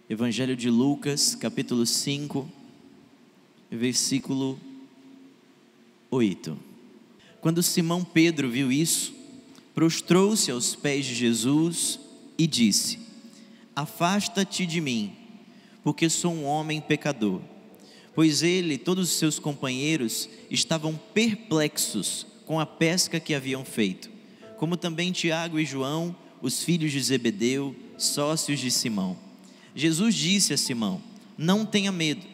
Evangelho de Lucas, capítulo 5, versículo 8. Quando Simão Pedro viu isso, prostrou-se aos pés de Jesus e disse: Afasta-te de mim, porque sou um homem pecador. Pois ele e todos os seus companheiros estavam perplexos com a pesca que haviam feito, como também Tiago e João, os filhos de Zebedeu, sócios de Simão. Jesus disse a Simão: Não tenha medo,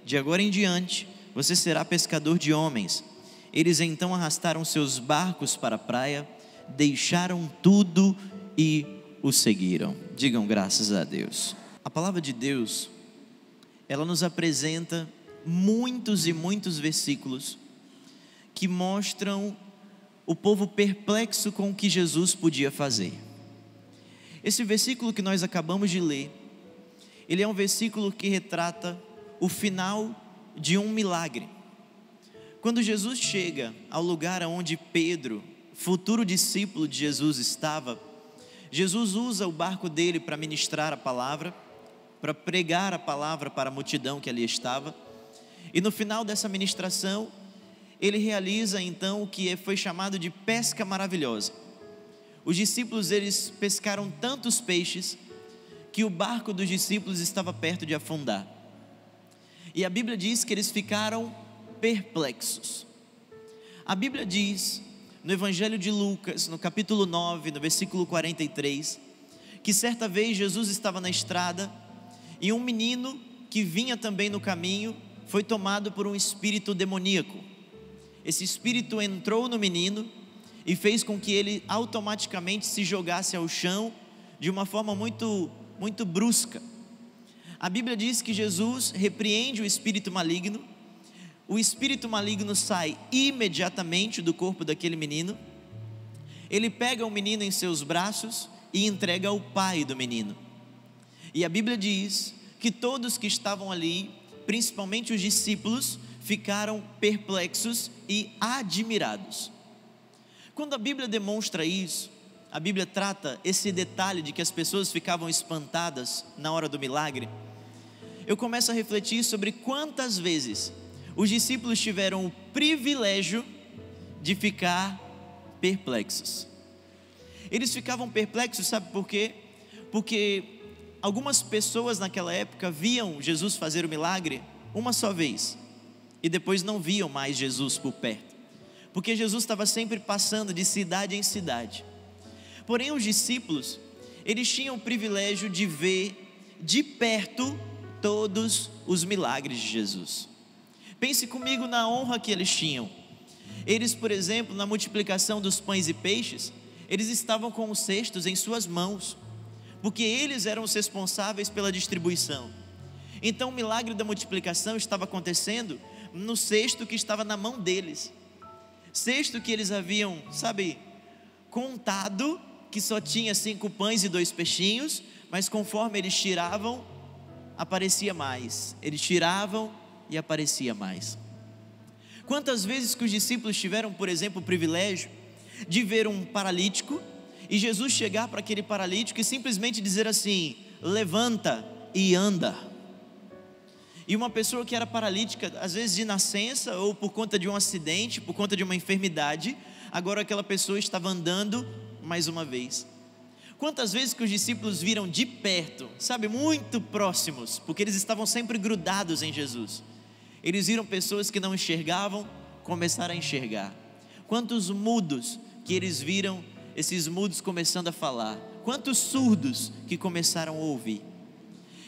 de agora em diante você será pescador de homens. Eles então arrastaram seus barcos para a praia, deixaram tudo e o seguiram. Digam graças a Deus. A palavra de Deus, ela nos apresenta muitos e muitos versículos que mostram o povo perplexo com o que Jesus podia fazer. Esse versículo que nós acabamos de ler, ele é um versículo que retrata o final de um milagre. Quando Jesus chega ao lugar onde Pedro, futuro discípulo de Jesus, estava, Jesus usa o barco dele para ministrar a palavra, para pregar a palavra para a multidão que ali estava. E no final dessa ministração, ele realiza então o que foi chamado de pesca maravilhosa. Os discípulos, eles pescaram tantos peixes que o barco dos discípulos estava perto de afundar. E a Bíblia diz que eles ficaram perplexos. A Bíblia diz, no Evangelho de Lucas, no capítulo 9, no versículo 43, que certa vez Jesus estava na estrada e um menino que vinha também no caminho foi tomado por um espírito demoníaco. Esse espírito entrou no menino e fez com que ele automaticamente se jogasse ao chão de uma forma muito brusca. A Bíblia diz que Jesus repreende o espírito maligno sai imediatamente do corpo daquele menino, ele pega o menino em seus braços e entrega ao pai do menino. E a Bíblia diz que todos que estavam ali, principalmente os discípulos, ficaram perplexos e admirados. Quando a Bíblia demonstra isso, a Bíblia trata esse detalhe de que as pessoas ficavam espantadas na hora do milagre, eu começo a refletir sobre quantas vezes os discípulos tiveram o privilégio de ficar perplexos. Eles ficavam perplexos, sabe por quê? Porque algumas pessoas naquela época viam Jesus fazer o milagre uma só vez e depois não viam mais Jesus por perto, porque Jesus estava sempre passando de cidade em cidade. Porém, os discípulos, eles tinham o privilégio de ver de perto todos os milagres de Jesus. Pense comigo na honra que eles tinham. Eles, por exemplo, na multiplicação dos pães e peixes, eles estavam com os cestos em suas mãos, porque eles eram os responsáveis pela distribuição. Então o milagre da multiplicação estava acontecendo no cesto que estava na mão deles, cesto que eles haviam, contado que só tinha 5 pães e 2 peixinhos, mas conforme eles tiravam, aparecia mais. Eles tiravam e aparecia mais. Quantas vezes que os discípulos tiveram, por exemplo, o privilégio de ver um paralítico e Jesus chegar para aquele paralítico e simplesmente dizer assim: levanta e anda. E uma pessoa que era paralítica, às vezes de nascença ou por conta de um acidente, por conta de uma enfermidade, agora aquela pessoa estava andando mais uma vez. Quantas vezes que os discípulos viram de perto, muito próximos, porque eles estavam sempre grudados em Jesus, eles viram pessoas que não enxergavam, começaram a enxergar. Quantos mudos que eles viram, esses mudos começando a falar. Quantos surdos que começaram a ouvir.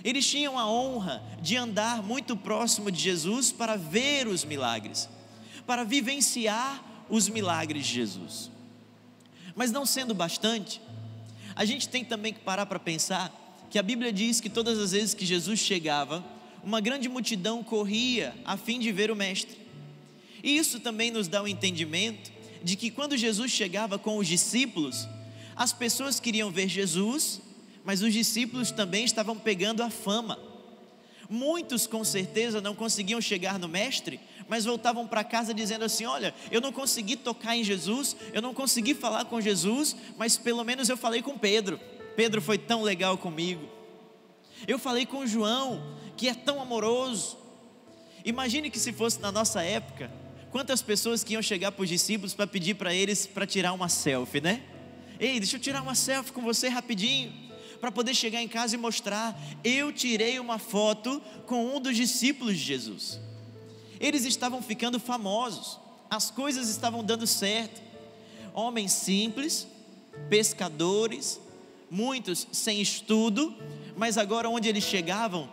Eles tinham a honra de andar muito próximo de Jesus para ver os milagres, para vivenciar os milagres de Jesus. Mas não sendo bastante, a gente tem também que parar para pensar que a Bíblia diz que todas as vezes que Jesus chegava, uma grande multidão corria a fim de ver o Mestre. E isso também nos dá o entendimento de que quando Jesus chegava com os discípulos, as pessoas queriam ver Jesus, mas os discípulos também estavam pegando a fama. Muitos com certeza não conseguiam chegar no Mestre, mas voltavam para casa dizendo assim: olha, eu não consegui tocar em Jesus, eu não consegui falar com Jesus, mas pelo menos eu falei com Pedro. Pedro foi tão legal comigo. Eu falei com João, que é tão amoroso. Imagine que se fosse na nossa época, quantas pessoas que iam chegar para os discípulos para pedir para eles para tirar uma selfie, né? Ei, deixa eu tirar uma selfie com você rapidinho, para poder chegar em casa e mostrar. Eu tirei uma foto com um dos discípulos de Jesus. Eles estavam ficando famosos, as coisas estavam dando certo. Homens simples, pescadores, muitos sem estudo, mas agora onde eles chegavam,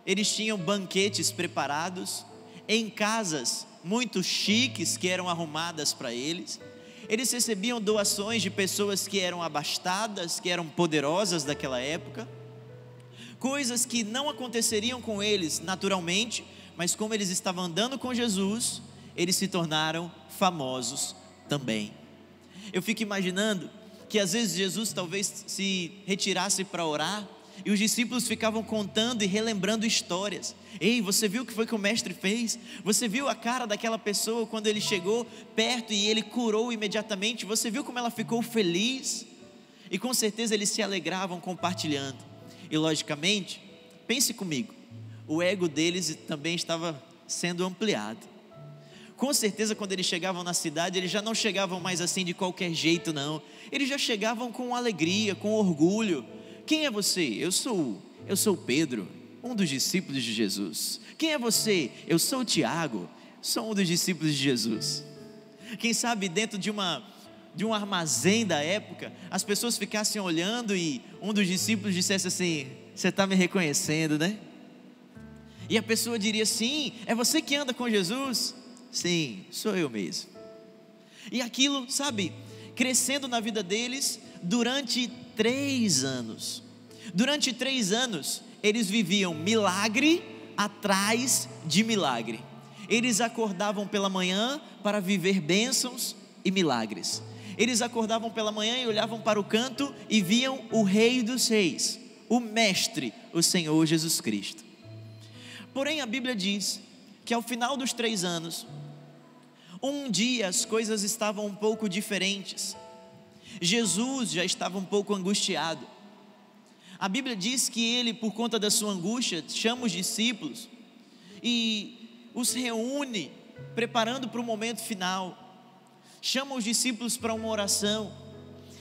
eles tinham banquetes preparados, em casas muito chiques que eram arrumadas para eles. Eles recebiam doações de pessoas que eram abastadas, que eram poderosas daquela época. Coisas que não aconteceriam com eles naturalmente, mas como eles estavam andando com Jesus, eles se tornaram famosos também. Eu fico imaginando que às vezes Jesus talvez se retirasse para orar, e os discípulos ficavam contando e relembrando histórias. Ei, você viu o que foi que o mestre fez? Você viu a cara daquela pessoa quando ele chegou perto e ele curou imediatamente? Você viu como ela ficou feliz? E com certeza eles se alegravam compartilhando. E logicamente, pense comigo, o ego deles também estava sendo ampliado. Com certeza quando eles chegavam na cidade, eles já não chegavam mais assim de qualquer jeito não. Eles já chegavam com alegria, com orgulho. Quem é você? Eu sou Pedro, um dos discípulos de Jesus. Quem é você? Eu sou Tiago, sou um dos discípulos de Jesus. Quem sabe dentro de um armazém da época, as pessoas ficassem olhando e um dos discípulos dissesse assim: você está me reconhecendo, né? E a pessoa diria: sim, é você que anda com Jesus? Sim, sou eu mesmo. E aquilo, sabe, crescendo na vida deles durante 3 anos. Durante 3 anos, eles viviam milagre atrás de milagre. Eles acordavam pela manhã para viver bênçãos e milagres. Eles acordavam pela manhã e olhavam para o canto e viam o Rei dos Reis, o Mestre, o Senhor Jesus Cristo. Porém a Bíblia diz que ao final dos 3 anos, um dia as coisas estavam um pouco diferentes. Jesus já estava um pouco angustiado. A Bíblia diz que ele, por conta da sua angústia, chama os discípulos e os reúne, preparando para o momento final. Chama os discípulos para uma oração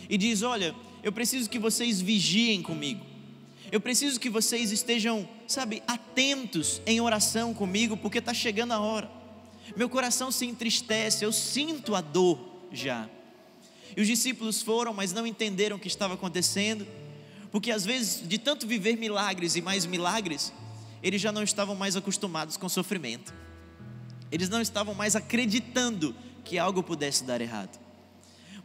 e diz: olha, eu preciso que vocês vigiem comigo. Eu preciso que vocês estejam, sabe, atentos em oração comigo, porque está chegando a hora. Meu coração se entristece, eu sinto a dor já. E os discípulos foram, mas não entenderam o que estava acontecendo, porque às vezes, de tanto viver milagres e mais milagres, eles já não estavam mais acostumados com sofrimento. Eles não estavam mais acreditando que algo pudesse dar errado.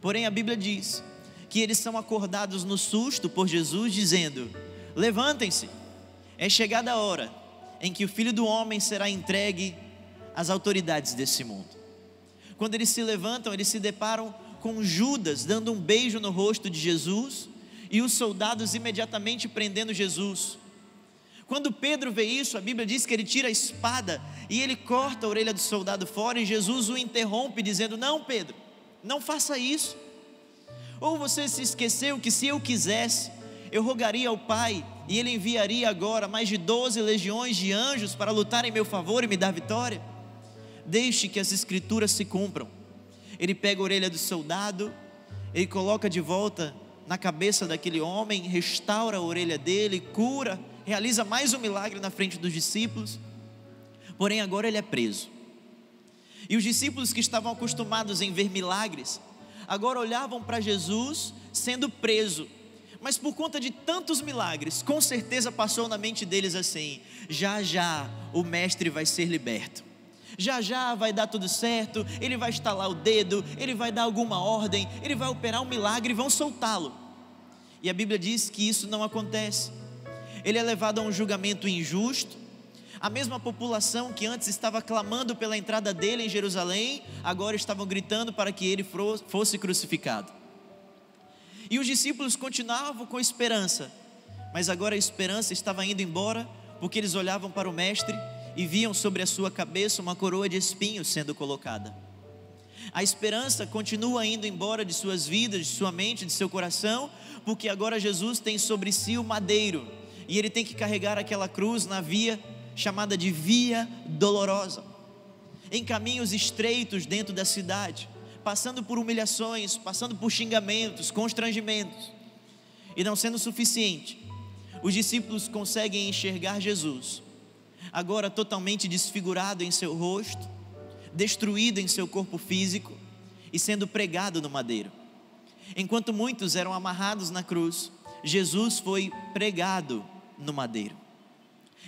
Porém a Bíblia diz que eles são acordados no susto por Jesus, dizendo: levantem-se, é chegada a hora em que o Filho do Homem será entregue às autoridades desse mundo. Quando eles se levantam, eles se deparam com Judas dando um beijo no rosto de Jesus e os soldados imediatamente prendendo Jesus. Quando Pedro vê isso, a Bíblia diz que ele tira a espada e ele corta a orelha do soldado fora, e Jesus o interrompe dizendo: não, Pedro, não faça isso. Ou você se esqueceu que se eu quisesse, eu rogaria ao Pai e Ele enviaria agora mais de 12 legiões de anjos para lutar em meu favor e me dar vitória? Deixe que as escrituras se cumpram. Ele pega a orelha do soldado, ele coloca de volta na cabeça daquele homem, restaura a orelha dele, cura, realiza mais um milagre na frente dos discípulos. Porém agora ele é preso. E os discípulos que estavam acostumados em ver milagres, agora olhavam para Jesus sendo preso. Mas por conta de tantos milagres, com certeza passou na mente deles assim: já já o mestre vai ser liberto, já já vai dar tudo certo, ele vai estalar o dedo, ele vai dar alguma ordem, ele vai operar um milagre e vão soltá-lo. E a Bíblia diz que isso não acontece. Ele é levado a um julgamento injusto. A mesma população que antes estava clamando pela entrada dele em Jerusalém, agora estavam gritando para que ele fosse crucificado. E os discípulos continuavam com esperança, mas agora a esperança estava indo embora, porque eles olhavam para o mestre e viam sobre a sua cabeça uma coroa de espinhos sendo colocada. A esperança continua indo embora de suas vidas, de sua mente, de seu coração, porque agora Jesus tem sobre si o madeiro, e ele tem que carregar aquela cruz na via chamada de Via Dolorosa, em caminhos estreitos dentro da cidade, passando por humilhações, passando por xingamentos, constrangimentos. E não sendo suficiente, os discípulos conseguem enxergar Jesus, agora totalmente desfigurado em seu rosto, destruído em seu corpo físico e sendo pregado no madeiro. Enquanto muitos eram amarrados na cruz, Jesus foi pregado no madeiro.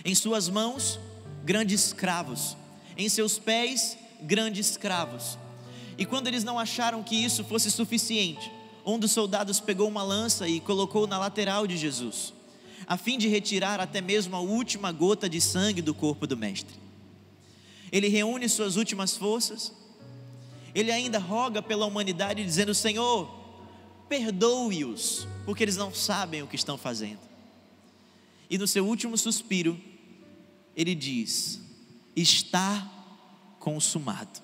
Em suas mãos, grandes cravos, em seus pés, grandes cravos. E quando eles não acharam que isso fosse suficiente, um dos soldados pegou uma lança e colocou na lateral de Jesus, a fim de retirar até mesmo a última gota de sangue do corpo do mestre. Ele reúne suas últimas forças, ele ainda roga pela humanidade dizendo: Senhor, perdoe-os, porque eles não sabem o que estão fazendo. E no seu último suspiro, ele diz: está consumado.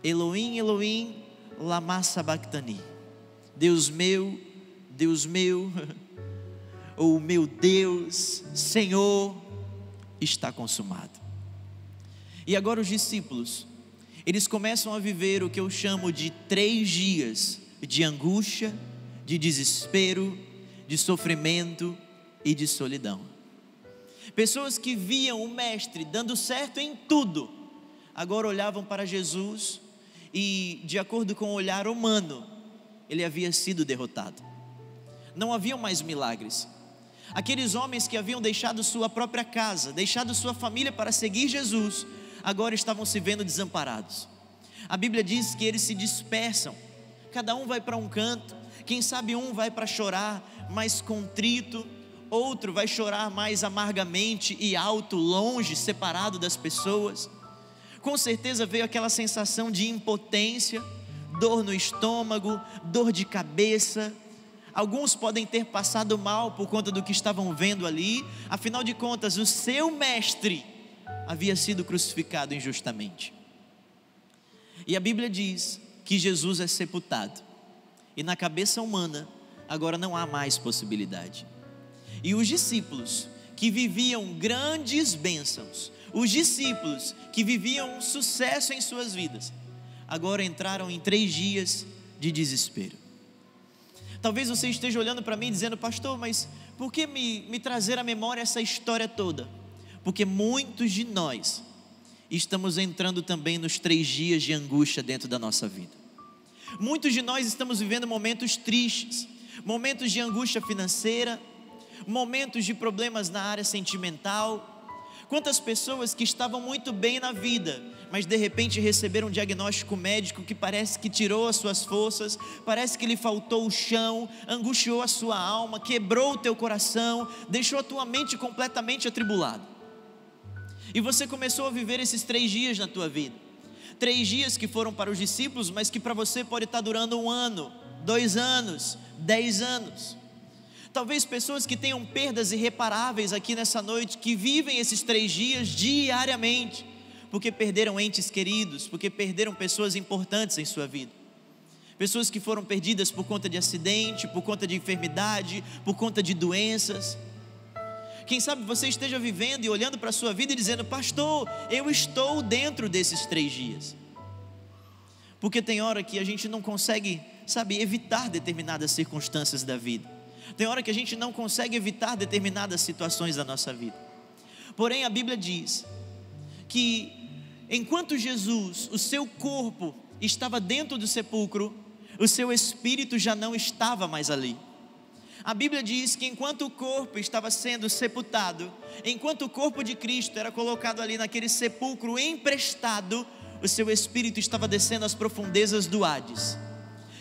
Elohim, Elohim, lama sabachthani. Deus meu, ou meu Deus, Senhor, está consumado. E agora os discípulos, eles começam a viver o que eu chamo de 3 dias de angústia, de desespero, de sofrimento e de solidão. Pessoas que viam o mestre dando certo em tudo, agora olhavam para Jesus e, de acordo com o olhar humano, ele havia sido derrotado. Não haviam mais milagres. Aqueles homens que haviam deixado sua própria casa, deixado sua família para seguir Jesus, agora estavam se vendo desamparados. A Bíblia diz que eles se dispersam, cada um vai para um canto. Quem sabe um vai para chorar mais contrito, outro vai chorar mais amargamente e alto, longe, separado das pessoas. Com certeza veio aquela sensação de impotência, dor no estômago, dor de cabeça. Alguns podem ter passado mal por conta do que estavam vendo ali. Afinal de contas, o seu mestre havia sido crucificado injustamente. E a Bíblia diz que Jesus é sepultado, e na cabeça humana agora não há mais possibilidade. E os discípulos que viviam grandes bênçãos, os discípulos que viviam sucesso em suas vidas, agora entraram em 3 dias de desespero. Talvez você esteja olhando para mim dizendo: pastor, mas por que me trazer à memória essa história toda? Porque muitos de nós estamos entrando também nos 3 dias de angústia dentro da nossa vida. Muitos de nós estamos vivendo momentos tristes, momentos de angústia financeira, momentos de problemas na área sentimental. Quantas pessoas que estavam muito bem na vida, mas de repente receberam um diagnóstico médico que parece que tirou as suas forças, parece que lhe faltou o chão, angustiou a sua alma, quebrou o teu coração, deixou a tua mente completamente atribulada. E você começou a viver esses 3 dias na tua vida. 3 dias que foram para os discípulos, mas que para você pode estar durando 1 ano, 2 anos, 10 anos. Talvez pessoas que tenham perdas irreparáveis aqui nessa noite, que vivem esses 3 dias diariamente, porque perderam entes queridos, porque perderam pessoas importantes em sua vida. Pessoas que foram perdidas por conta de acidente, por conta de enfermidade, por conta de doenças. Quem sabe você esteja vivendo e olhando para a sua vida e dizendo: pastor, eu estou dentro desses 3 dias. Porque tem hora que a gente não consegue, evitar determinadas circunstâncias da vida. Tem hora que a gente não consegue evitar determinadas situações da nossa vida. Porém a Bíblia diz que enquanto Jesus, o seu corpo estava dentro do sepulcro, o seu espírito já não estava mais ali. A Bíblia diz que enquanto o corpo estava sendo sepultado, enquanto o corpo de Cristo era colocado ali naquele sepulcro emprestado, o seu espírito estava descendo às profundezas do Hades.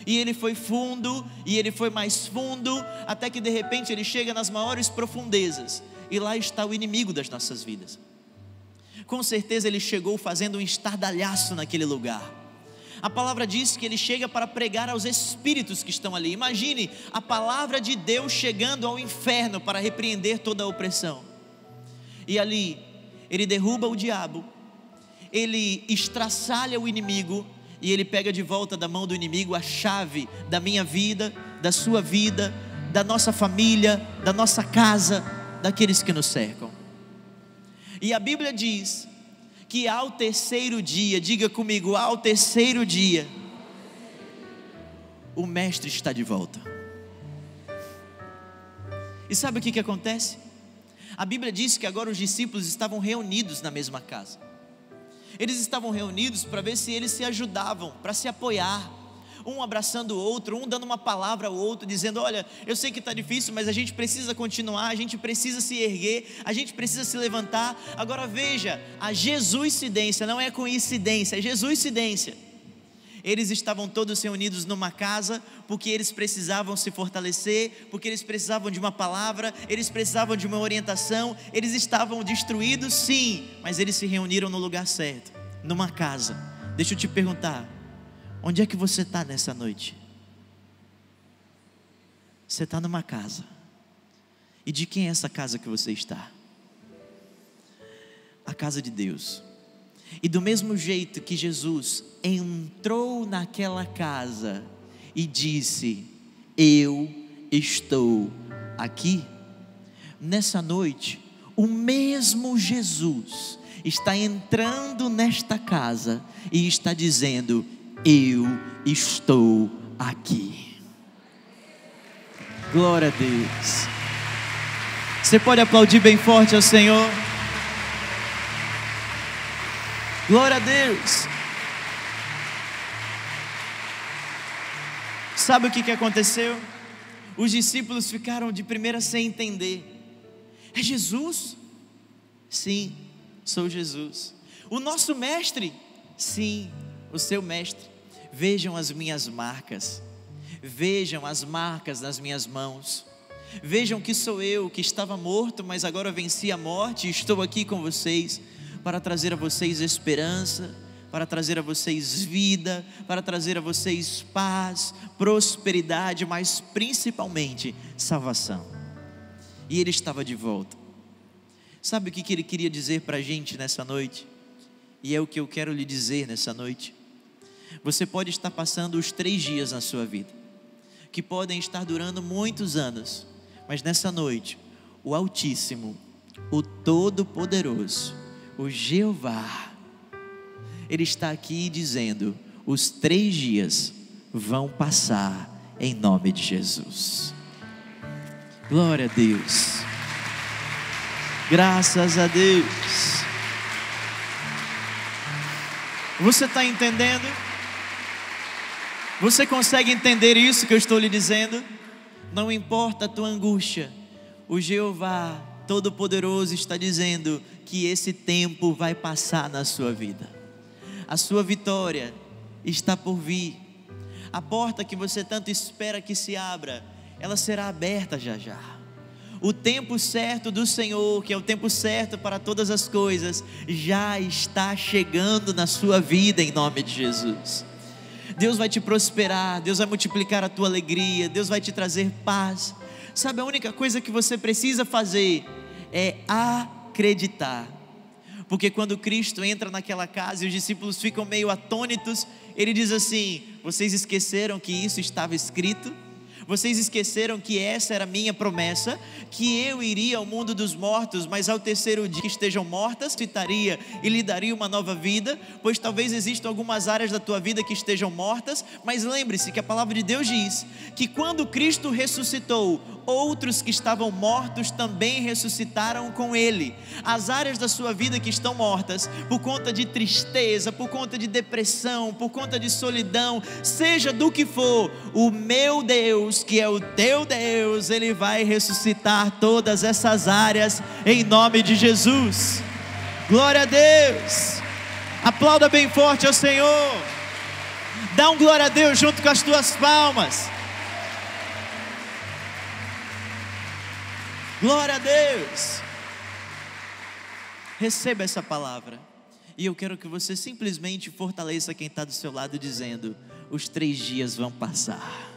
E ele foi fundo, e ele foi mais fundo, até que de repente ele chega nas maiores profundezas, e lá está o inimigo das nossas vidas. Com certeza ele chegou fazendo um estardalhaço naquele lugar. A palavra diz que ele chega para pregar aos espíritos que estão ali. Imagine a palavra de Deus chegando ao inferno para repreender toda a opressão. E ali ele derruba o diabo, ele estraçalha o inimigo, e ele pega de volta da mão do inimigo a chave da minha vida, da sua vida, da nossa família, da nossa casa, daqueles que nos cercam. E a Bíblia diz que ao terceiro dia, diga comigo, ao terceiro dia, o mestre está de volta. E sabe o que acontece? A Bíblia diz que agora os discípulos estavam reunidos na mesma casa. Eles estavam reunidos para ver se eles se ajudavam, para se apoiar, um abraçando o outro, um dando uma palavra ao outro, dizendo: olha, eu sei que está difícil, mas a gente precisa continuar, a gente precisa se erguer, a gente precisa se levantar. Agora veja, a Jesuscidência, não é coincidência, é Jesuscidência. Eles estavam todos reunidos numa casa, porque eles precisavam se fortalecer, porque eles precisavam de uma palavra, eles precisavam de uma orientação. Eles estavam destruídos, sim, mas eles se reuniram no lugar certo, numa casa. Deixa eu te perguntar, onde é que você está nessa noite? Você está numa casa. E de quem é essa casa que você está? A casa de Deus. E do mesmo jeito que Jesus entrou naquela casa e disse: eu estou aqui, nessa noite, o mesmo Jesus está entrando nesta casa e está dizendo: eu estou aqui. Glória a Deus. Você pode aplaudir bem forte ao Senhor? Glória a Deus. Sabe o que aconteceu? Os discípulos ficaram de primeira sem entender. É Jesus? Sim, sou Jesus. O nosso mestre? Sim, o seu mestre. Vejam as minhas marcas. Vejam as marcas nas minhas mãos. Vejam que sou eu, que estava morto, mas agora venci a morte e estou aqui com vocês, para trazer a vocês esperança, para trazer a vocês vida, para trazer a vocês paz, prosperidade, mas principalmente salvação. E Ele estava de volta. Sabe o que Ele queria dizer para a gente nessa noite? E é o que eu quero lhe dizer nessa noite. Você pode estar passando os 3 dias na sua vida, que podem estar durando muitos anos, mas nessa noite, o Altíssimo, o Todo-Poderoso, o Jeová, Ele está aqui dizendo: os 3 dias vão passar em nome de Jesus. Glória a Deus. Graças a Deus. Você está entendendo? Você consegue entender isso que eu estou lhe dizendo? Não importa a tua angústia, o Jeová Todo-Poderoso está dizendo que esse tempo vai passar na sua vida. A sua vitória está por vir. A porta que você tanto espera que se abra, ela será aberta já já. O tempo certo do Senhor, que é o tempo certo para todas as coisas, já está chegando na sua vida em nome de Jesus. Deus vai te prosperar, Deus vai multiplicar a tua alegria, Deus vai te trazer paz. Sabe, a única coisa que você precisa fazer é acreditar. Porque quando Cristo entra naquela casa e os discípulos ficam meio atônitos, Ele diz assim: vocês esqueceram que isso estava escrito? Vocês esqueceram que essa era a minha promessa, que eu iria ao mundo dos mortos, mas ao terceiro dia que estejam mortas, citaria e lhe daria uma nova vida? Pois talvez existam algumas áreas da tua vida que estejam mortas, mas lembre-se que a palavra de Deus diz que quando Cristo ressuscitou, outros que estavam mortos também ressuscitaram com Ele. As áreas da sua vida que estão mortas, por conta de tristeza, por conta de depressão, por conta de solidão, seja do que for, o meu Deus, que é o teu Deus, Ele vai ressuscitar todas essas áreas em nome de Jesus. Glória a Deus. Aplauda bem forte ao Senhor. Dá um glória a Deus junto com as tuas palmas. Glória a Deus. Receba essa palavra. E eu quero que você simplesmente fortaleça quem está do seu lado dizendo: os 3 dias vão passar.